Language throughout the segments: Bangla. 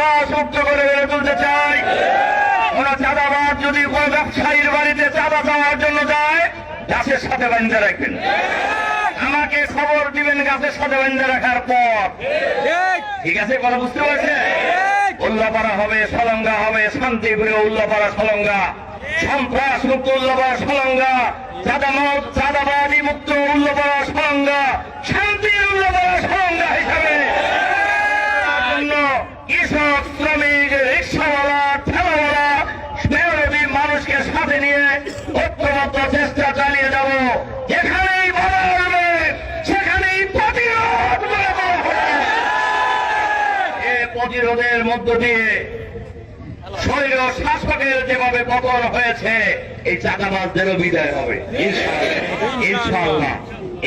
সন্ত্রাস মুক্ত করে গড়ে তুলতে চাই। কোন চাঁদাবাজ যদি কোন ব্যবসায়ীর বাড়িতে চাঁদা দেওয়ার জন্য যায়, গাছের সাথে বেঁধে রাখবেন। আমাকে খবর দিবেন গাছের সাথে বেঁধে রাখার পর। ঠিক আছে, কথা বুঝতে পারছে? উল্লাপাড়া হবে, সলঙ্গা হবে, শান্তিপুরে উল্লাপাড়া সলঙ্গা, সন্ত্রাস মুক্ত উল্লাপাড়া সলঙ্গা, চাঁদাবাদী মুক্ত উল্লাপাড়া সলঙ্গা, শান্তির উল্লাপাড়া সলঙ্গা হিসাবে কৃষক, শ্রমিক, রিক্সাওয়ালা, ঠেলাওয়ালা, মেহনতি মানুষকে সাথে নিয়ে ঐক্যবদ্ধ চেষ্টা চালিয়ে যাব। যেখানেই বাধা আসবে সেখানেই প্রতিরোধ করে দেওয়া হবে। এই প্রতিরোধের মধ্য দিয়ে শৈল শাসকের যেভাবে পতন হয়েছে, এই চাঁদাবাজদেরও বিদায় হবে ইনশাআল্লাহ।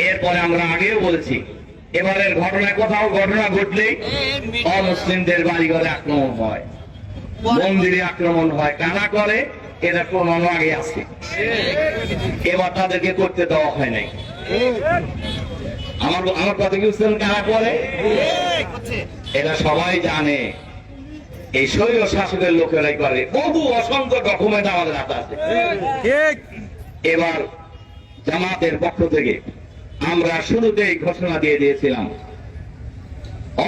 এরপরে আমরা আগেও বলেছি, এবারের ঘটনায় কোথাও ঘটনা ঘটলেই অমুসলিমদের বাড়িঘরে আক্রমণ হয়, মন্দিরে আক্রমণ হয়, কারা করে এটা প্রমাণ আগে আছে। এবার তাদেরকে করতে দেওয়া হয় নাই। আমার কথা কি বুঝছেন? কারা করে এটা সবাই জানে, এই শৈল শাসকের লোকেরাই করে। বহু অসংখ্য ডকুমেন্ট আমাদের হাতে আছে। এবার জামাতের পক্ষ থেকে আমরা শুরুতেই ঘোষণা দিয়ে দিয়েছিলাম,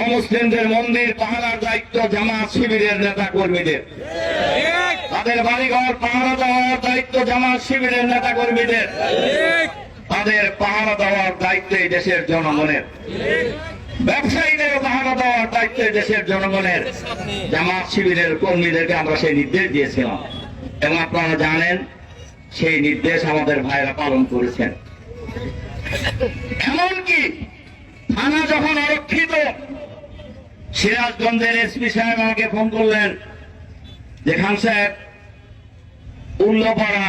অমুসলিমদের মন্দির পাহারার দায়িত্ব জামাত শিবিরের নেতা কর্মীদের, তাদের বাড়িঘর পাহারা দেওয়ার দায়িত্ব জামাত শিবিরের নেতা কর্মীদের, তাদের পাহারা দেওয়ার দায়িত্ব দেশের জনগণের, ব্যবসায়ীদের পাহারা দেওয়ার দায়িত্ব দেশের জনগণের। জামাত শিবিরের কর্মীদেরকে আমরা সেই নির্দেশ দিয়েছিলাম এবং আপনারা জানেন সেই নির্দেশ আমাদের ভাইরা পালন করেছেন। এমনকি থানা যখন আরক্ষিত, সিরাজগঞ্জের এসপি সাহেব আমাকে ফোন করলেন যে খান সাহেব, উল্লাপাড়া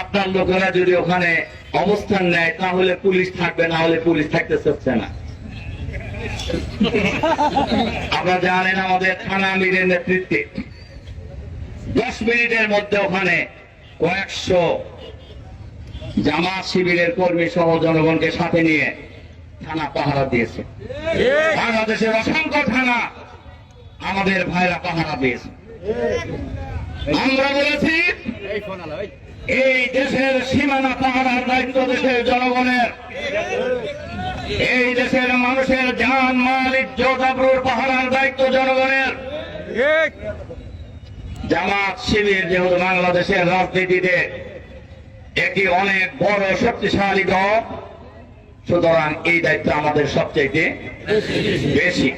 আপনার লোকেরা যদি ওখানে অবস্থান নেয় তাহলে পুলিশ থাকবে, না হলে পুলিশ থাকতে চাচ্ছে না। আপনারা জানেন আমাদের থানা আমিরের নেতৃত্বে 10 মিনিটের মধ্যে ওখানে কয়েকশো জামাত শিবিরের কর্মী সহ জনগণকে সাথে নিয়ে থানা পাহারা দিয়েছে। বাংলাদেশের অসংখ্য থানা আমাদের ভাইরা পাহারা দিয়েছে। আমরা বলেছি এই দেশের সীমানা পাহারার দায়িত্ব দেশের জনগণের, এই দেশের মানুষের জান মাল ইজ্জত আবরুর পাহারার দায়িত্ব জনগণের। জামাত শিবির যেহেতু বাংলাদেশের রাজনীতিতে একটি অনেক বড় শক্তিশালী দল, সুতরাং এই দায়িত্ব আমাদের সবচেয়ে বেশি।